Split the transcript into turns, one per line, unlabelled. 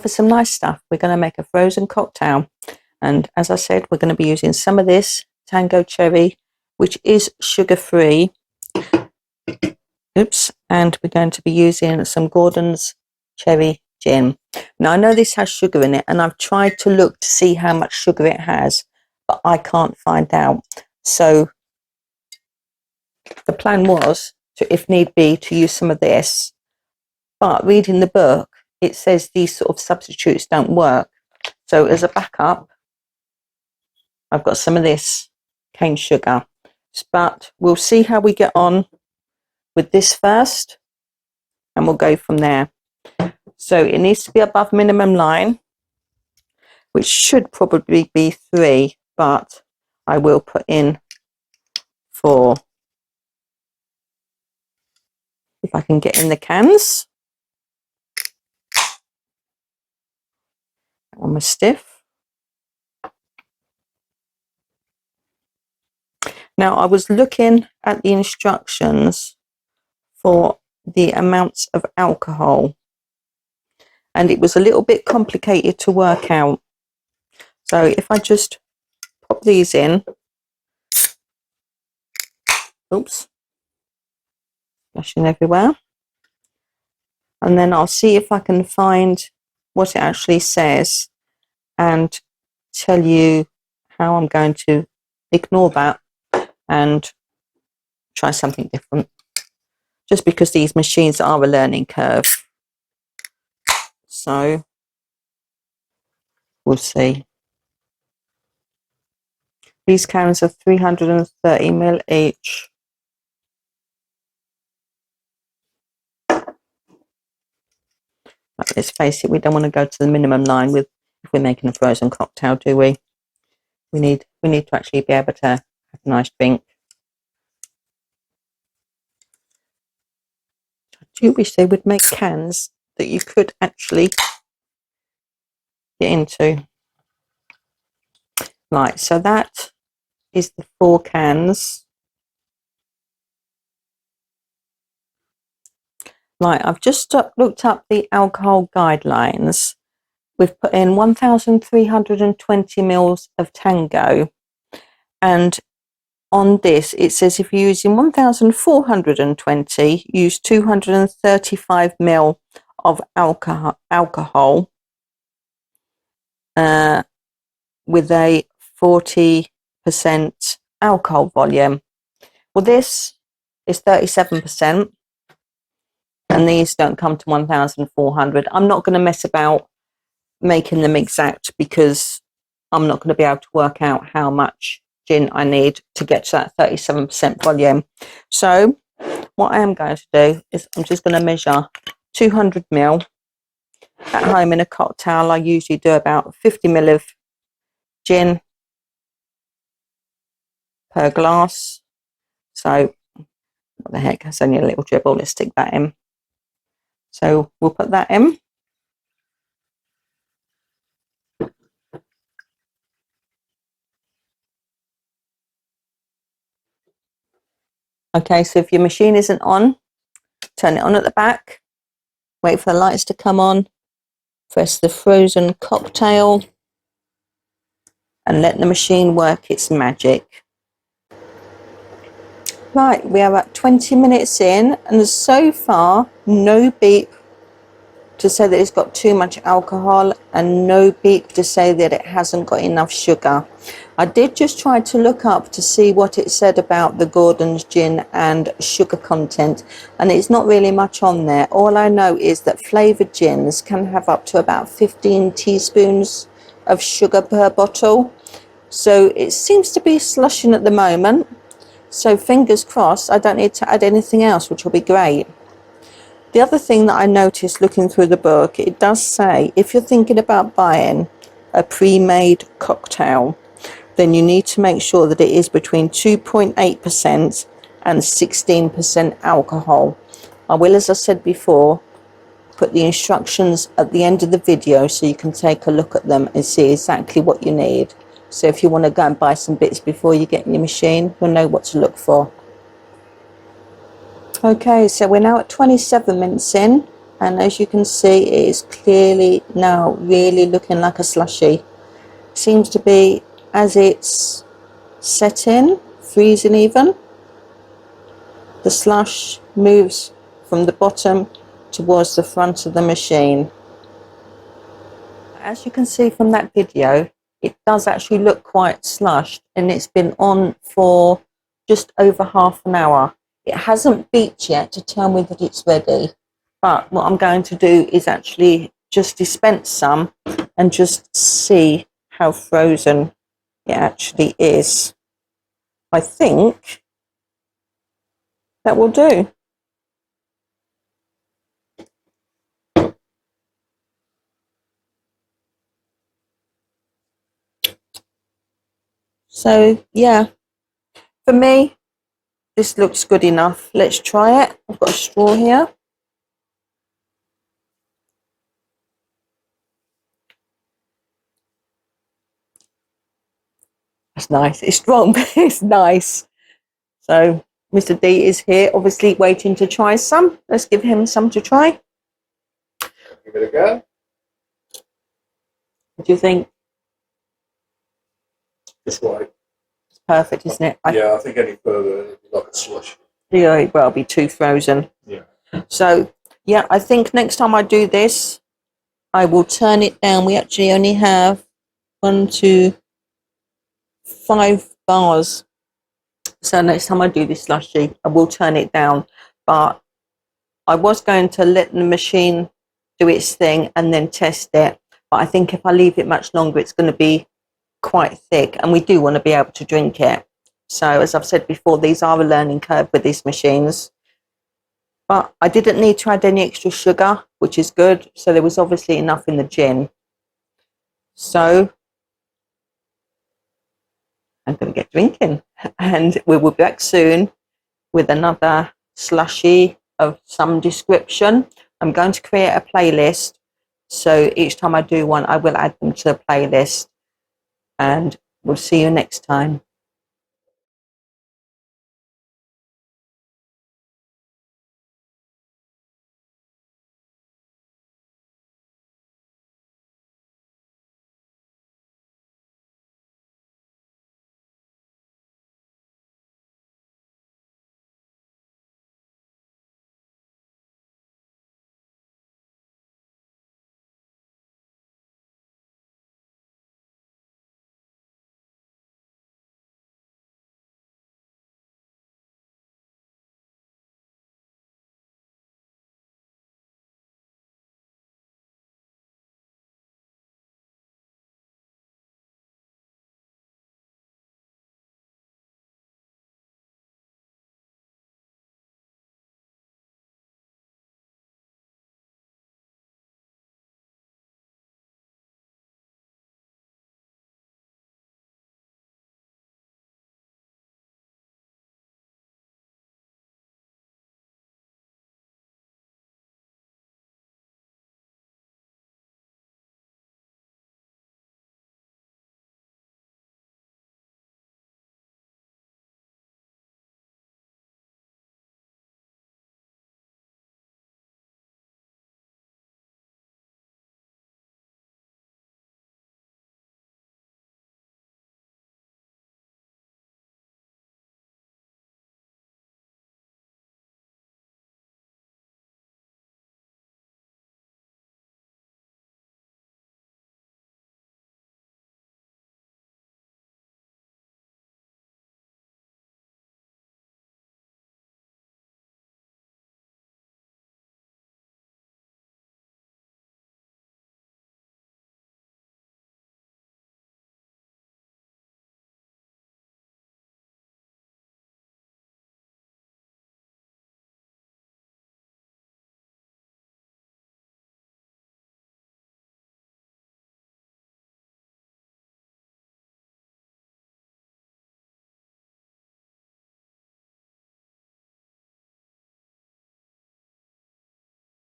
for some nice stuff. We're going to make a frozen cocktail. And as I said, we're going to be using some of this Tango Cherry, which is sugar-free. Oops. And we're going to be using some Gordon's Cherry Gin. Now, I know this has sugar in it, and I've tried to look to see how much sugar it has, but I can't find out. So the plan was to, if need be, to use some of this. But reading the book, it says these sort of substitutes don't work. So as a backup, I've got some of this cane sugar. But we'll see how we get on with this first, and we'll go from there. So it needs to be above minimum line, which should probably be 3, but I will put in 4. If I can get in the cans. That one was stiff. Now, I was looking at the instructions for the amounts of alcohol, and it was a little bit complicated to work out. So if I just pop these in, oops, splashing everywhere, and then I'll see if I can find what it actually says and tell you how I'm going to ignore that and try something different, just because these machines are a learning curve. So we'll see. These cans are 330 ml each. But let's face it, we don't want to go to the minimum line with if we're making a frozen cocktail, do we? We need to actually be able to have a nice drink. I do wish they would make cans that you could actually get into. Right, so that is the 4 cans. Right, I've just looked up the alcohol guidelines. We've put in 1,320 mils of Tango, and on this it says if you're using 1,420, use 235 ml of alcohol with a 40% alcohol volume. Well, this is 37%, and these don't come to 1,400. I'm not going to mess about making them exact because I'm not going to be able to work out how much gin I need to get to that 37% volume. So what I am going to do is I'm just going to measure 200 ml. At home in a cocktail, I usually do about 50 ml of gin per glass. So what the heck, that's only a little dribble. Let's stick that in. So we'll put that in. Okay, so if your machine isn't on, turn it on at the back, wait for the lights to come on, press the frozen cocktail, and let the machine work its magic. Right, we are at 20 minutes in, and so far no beep to say that it's got too much alcohol and no beep to say that it hasn't got enough sugar. I did just try to look up to see what it said about the Gordon's gin and sugar content, and it's not really much on there. All I know is that flavoured gins can have up to about 15 teaspoons of sugar per bottle. So it seems to be slushing at the moment. So fingers crossed I don't need to add anything else, which will be great. The other thing that I noticed looking through the book, it does say if you're thinking about buying a pre-made cocktail, then you need to make sure that it is between 2.8% and 16% alcohol. I will, as I said before, put the instructions at the end of the video so you can take a look at them and see exactly what you need. So if you want to go and buy some bits before you get in your machine, you'll know what to look for. Okay, so we're now at 27 minutes in. And as you can see, it is clearly now really looking like a slushy. Seems to be, as it's setting, freezing even, the slush moves from the bottom towards the front of the machine. As you can see from that video, it does actually look quite slushed, and it's been on for just over half an hour. It hasn't beeped yet to tell me that it's ready, but what I'm going to do is actually just dispense some and just see how frozen it actually is. I think that will do. So yeah, for me, this looks good enough. Let's try it. I've got a straw here. It's nice. It's strong, but it's nice. So Mr. D is here, obviously waiting to try some. Let's give him some to try.
Give it a go.
What do you think?
Just right.
It's perfect, isn't it?
Yeah, I think any further it'd be like a slush.
Yeah, well, it'll be too frozen.
Yeah.
So yeah, I think next time I do this, I will turn it down. We actually only have 1, 2, 5 bars. So next time I do this slushy, I will turn it down. But I was going to let the machine do its thing and then test it. But I think if I leave it much longer, it's going to be quite thick, and we do want to be able to drink it. So as I've said before, these are a learning curve with these machines. But I didn't need to add any extra sugar, which is good. So there was obviously enough in the gin. So I'm going to get drinking, and we will be back soon with another slushy of some description. I'm going to create a playlist, so each time I do one, I will add them to the playlist, and we'll see you next time.